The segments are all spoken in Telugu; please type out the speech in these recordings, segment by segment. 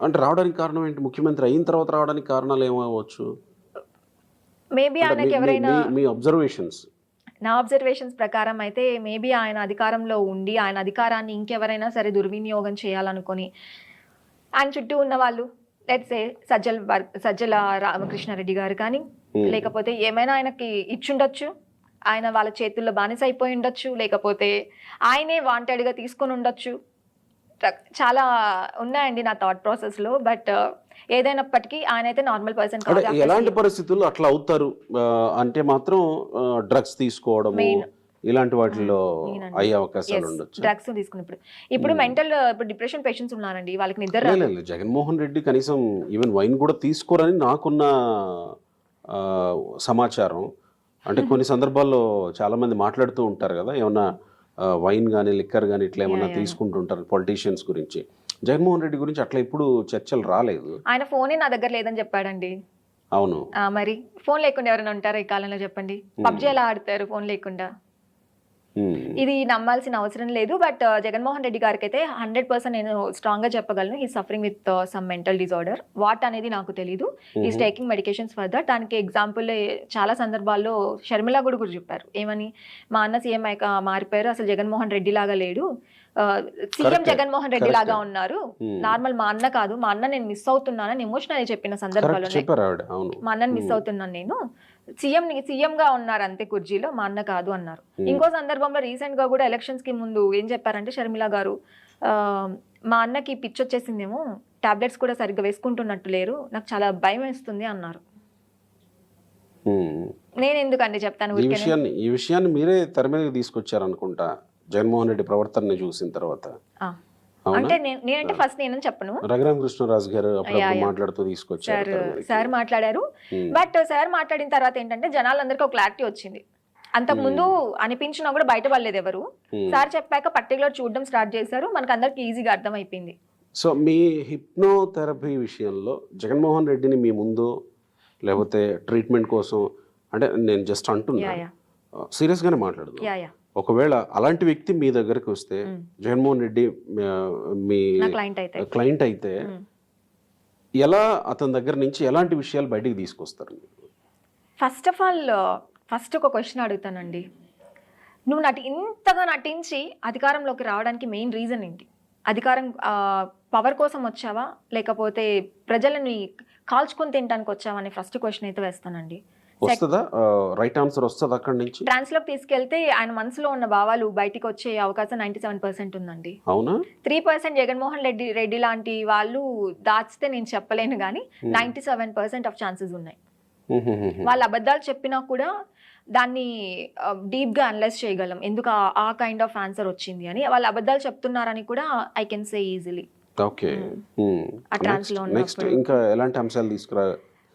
అంటే రావడానికి కారణం ఏంటి? ముఖ్యమంత్రి అయిన తర్వాత రావడానికి కారణాలు ఏమవ్వచ్చు? మేబీ అంటే మీ ఆయనకి మీ ఎవరైనా మీ మీ అబ్జర్వేషన్స్. నా అబ్జర్వేషన్స్ ప్రకారం అయితే మేబీ ఆయన అధికారంలో ఉండి ఆయన అధికారాన్ని ఇంకెవరైనా సరే దుర్వినియోగం చేయాలనుకొని ఆయన చుట్టూ ఉన్న వాళ్ళు లెట్స్ సే సజ్జల రామకృష్ణారెడ్డి గారు కానీ లేకపోతే ఏమైనా ఆయనకి ఇచ్చుండొచ్చు. ఆయన వాళ్ళ చేతుల్లో బానిస అయిపోయి ఉండొచ్చు. లేకపోతే ఆయనే వాంటెడ్గా తీసుకొని ఉండొచ్చు. చాలా ఉన్నాయండి నా థాట్ ప్రాసెస్లో. బట్ ఏదైనప్పటికీ ఆయన అయితే నార్మల్ పర్సన్ అంటే కాదు. ఎలాంటి పరిస్థితుల్లో అట్లా అవుతారు? అంటే మాత్రం డ్రగ్స్ తీసుకోవడము మెయిన్ ఇలాంటి వాటిల్లో అయ్యే ఎస్ అవకాశాలు ఉండొచ్చు. డ్రగ్స్ తీసుకున్నప్పుడు ఇప్పుడు మెంటల్ ఇప్పుడు డిప్రెషన్ పేషెంట్స్ ఉన్నారండి, వాళ్ళకి నిద్ర లేదు రాదు. లేదు, జగన్మోహన్ రెడ్డి కనీసం ఈవెన్ వైన్ కూడా తీసుకోరని నాకున్న ఆ, సమాచారం. అంటే కొన్ని సందర్భాల్లో చాలా మంది మాట్లాడుతూ ఉంటారు కదా, ఏమన్నా వైన్ కానీ లిక్కర్ కానీ ఇట్లా ఏమన్నా Yeah. తీసుకుంటుంటారు పొలిటీషియన్స్ గురించి. జగన్మోహన్ రెడ్డి గురించి అట్లా ఇప్పుడు చర్చలు రాలేదు. ఆయన ఫోనే నా దగ్గర లేదని చెప్పాడండి. అవును. మరి ఫోన్ లేకుండా ఎవరైనా ఉంటారా ఈ కాలంలో చెప్పండి? పబ్జీ ఎలా ఆడతారు ఫోన్ లేకుండా? ఇది నమ్మాల్సిన అవసరం లేదు. బట్ జగన్మోహన్ రెడ్డి గారికి అయితే 100% నేను స్ట్రాంగ్ గా చెప్పగలను, he suffering with some mental disorder. What అనేది నాకు తెలీదు. Is taking medications for that. దానికి ఎగ్జాంపుల్ చాలా సందర్భాల్లో షర్మిల కూడా చెప్పారు. ఏమని? మా అన్న సీఎం మారిపోయారు, అసలు జగన్మోహన్ రెడ్డి లాగా లేడు, సీఎం జగన్మోహన్ రెడ్డి లాగా ఉన్నారు, నార్మల్ మా అన్న కాదు, మా అన్న నేను మిస్ అవుతున్నానని ఎమోషనల్ చెప్పిన సందర్భాల్లోనే మా అన్నని మిస్ అవుతున్నాను నేను, సీఎం గా ఉన్నారు అంతే కుర్జీలో, మా అన్న కాదు అన్నారు. ఇంకో సందర్భంలో రీసెంట్ గా కూడా ఎలక్షన్స్ కి ముందు ఏం చెప్పారంటే షర్మిల గారు, మా అన్నకి పిచ్చి వచ్చేసిందేమో, టాబ్లెట్స్ కూడా సరిగ్గా వేసుకుంటున్నట్టు లేరు, నాకు చాలా భయం వేస్తుంది అన్నారు. నేను ఎందుకండి చెప్తాను? ఈ విషయాన్ని మీరే తెర మీదకి తీసుకొచ్చారు అనుకుంటా, జగన్మోహన్ రెడ్డి ప్రవర్తనని చూసిన తర్వాత. అంటే నేనంటే ఫస్ట్ నేనని చెప్పను, రఘురామ కృష్ణరాజు గారు అప్పుడప్పుడు మాట్లాడుతూ తీసుకొచ్చారు. సార్ మాట్లాడారు. బట్ సార్ మాట్లాడిన తర్వాత ఏంటంటే జనాలందరికీ ఒక క్లారిటీ వచ్చింది. అంతకు ముందు అనిపించినా కూడా బయట పడలేదు ఎవరు. సార్ చెప్పాక పర్టికులర్ చూడడం స్టార్ట్ చేశారు, మనకు అందరికి ఈజీగా అర్థమైపోయింది. సో మీ హిప్నోథెరపీ విషయంలో జగన్మోహన్ రెడ్డిని మీ ముందు లేకపోతే ట్రీట్మెంట్ కోసం, అంటే నేను జస్ట్ అంటున్నా, సీరియస్గానే మాట్లాడదు, ఒకవేళ అలాంటి వ్యక్తి మీ దగ్గరికి వస్తే, జగన్మోహన్ రెడ్డి మీ క్లయింట్ అయితే ఎలా అతని దగ్గర నుంచి ఎలాంటి విషయాలు బయటికి తీసుకొస్తారు? ఫస్ట్ ఆఫ్ ఆల్ ఫస్ట్ ఒక క్వశ్చన్ అడుగుతానండి, నువ్వు ఇంతగా నటించి అధికారంలోకి రావడానికి మెయిన్ రీజన్ ఏంటి? అధికారం పవర్ కోసం వచ్చావా, లేకపోతే ప్రజలని కాల్చుకొని తినడానికి వచ్చావా అని ఫస్ట్ క్వశ్చన్ అయితే వేస్తానండి. వస్తుందా రైట్ ఆన్సర్? వస్తుంది అక్కడి నుంచి ట్రాన్స్లోకి తీసుకెళ్తే ఆయన మనసులో ఉన్న భావాలు బయటికి వచ్చే అవకాశం 97% ఉందండి. అవునా? 3% జగన్మోహన్ రెడ్డి లాంటి వాళ్ళు దాచితే నేను చెప్పలేను, కానీ 97% ఆఫ్ ఛాన్సెస్ ఉన్నాయి. వాళ్ళు అబద్ధాలు చెప్పినా కూడా దాన్ని డీప్ గా అనలైజ్ చేయగలం, ఎందుకు ఆ కైండ్ ఆఫ్ ఆన్సర్ వచ్చింది అని. వాళ్ళు అబద్ధాలు చెప్తున్నారని కూడా I can say easily. Okay, next ఇంకా ఎలాంటి అంశాలు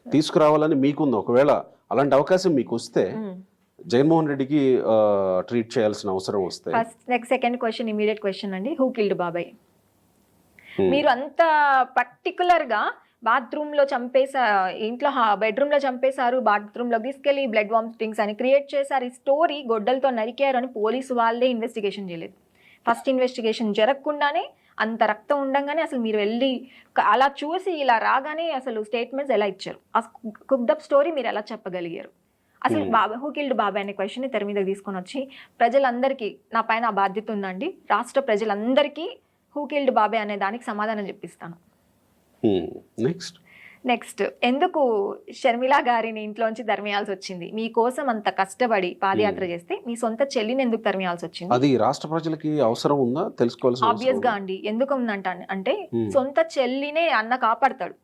తీసుకురావాలని మీకుంది? ఒకవేళ అలాంటి అవకాశం మీకు వస్తే జగన్మోహన్ రెడ్డికి ట్రీట్ చేయాల్సిన అవసరం వస్తే? Next second question, immediate question అండి, హూ కిల్డ్ బాబాయ్? మీరు అంత పర్టికులర్ గా బాత్రూమ్ లో ఇంట్లో బెడ్రూమ్ లో చంపేశారు, బాత్రూమ్ లో తీసుకెళ్లి బ్లడ్ వామిటింగ్స్ అని క్రియేట్ చేశారు, ఈ స్టోరీ గొడ్డలతో నరికారు అని పోలీసు వాళ్ళే ఇన్వెస్టిగేషన్ చేయలేదు. ఫస్ట్ ఇన్వెస్టిగేషన్ జరగకుండానే, అంత రక్తం ఉండగానే అసలు మీరు వెళ్ళి అలా చూసి ఇలా రాగానే అసలు స్టేట్మెంట్స్ ఎలా ఇచ్చారు? ఆ కుక్డప్ స్టోరీ మీరు ఎలా చెప్పగలిగారు? అసలు బాబాయ్, హూ కిల్డ్ బాబాయ్ అనే క్వశ్చన్ తెర మీదకి తీసుకొని వచ్చి ప్రజలందరికీ, నా పైన ఆ బాధ్యత ఉందండి, రాష్ట్ర ప్రజలందరికీ హూ కిల్డ్ బాబాయ్ అనే దానికి సమాధానం చెప్పిస్తాను. నెక్స్ట్ ఎందుకు షర్మిల గారిని ఇంట్లోంచి తరిమేయాల్సి వచ్చింది? మీకోసం అంత కష్టపడి పాదయాత్ర చేస్తే మీ సొంత చెల్లిని ఎందుకు తరిమేయాల్సి వచ్చింది? అది రాష్ట్ర ప్రజలకి అవసరం ఉందా తెలుసుకోవాల్సిన? ఆబ్వియస్ గా అండి. ఎందుకు అంటే సొంత చెల్లినే అన్న కాపాడతాడు.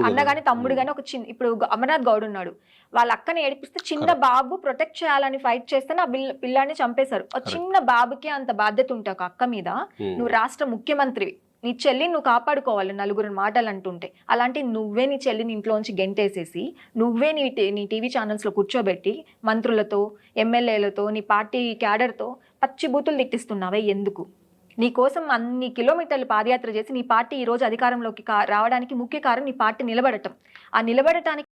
అన్న గాని తమ్ముడు గాని ఒక చిన్న, ఇప్పుడు అమర్నాథ్ గౌడ్ ఉన్నాడు, వాళ్ళ అక్కని ఏడిపిస్తే చిన్న బాబు ప్రొటెక్ట్ చేయాలని ఫైట్ చేస్తే ఆ పిల్లాన్ని చంపేశారు. ఒక చిన్న బాబుకి అంత బాధ్యత ఉంటే ఒక అక్క మీద, నువ్వు రాష్ట్ర ముఖ్యమంత్రివి, నీ చెల్లిని నువ్వు కాపాడుకోవాలి నలుగురు మాటలు అంటుంటే, అలాంటి నువ్వే నీ చెల్లిని ఇంట్లోంచి గెంటేసేసి నువ్వే నీ టీవీ ఛానల్స్లో కూర్చోబెట్టి మంత్రులతో, ఎమ్మెల్యేలతో, నీ పార్టీ క్యాడర్తో పచ్చి బూతులు తిట్టిస్తున్నావే ఎందుకు? నీ కోసం అన్ని కిలోమీటర్లు పాదయాత్ర చేసి నీ పార్టీ ఈ రోజు అధికారంలోకి రావడానికి ముఖ్య కారణం నీ పార్టీ నిలబడటం. ఆ నిలబడటానికి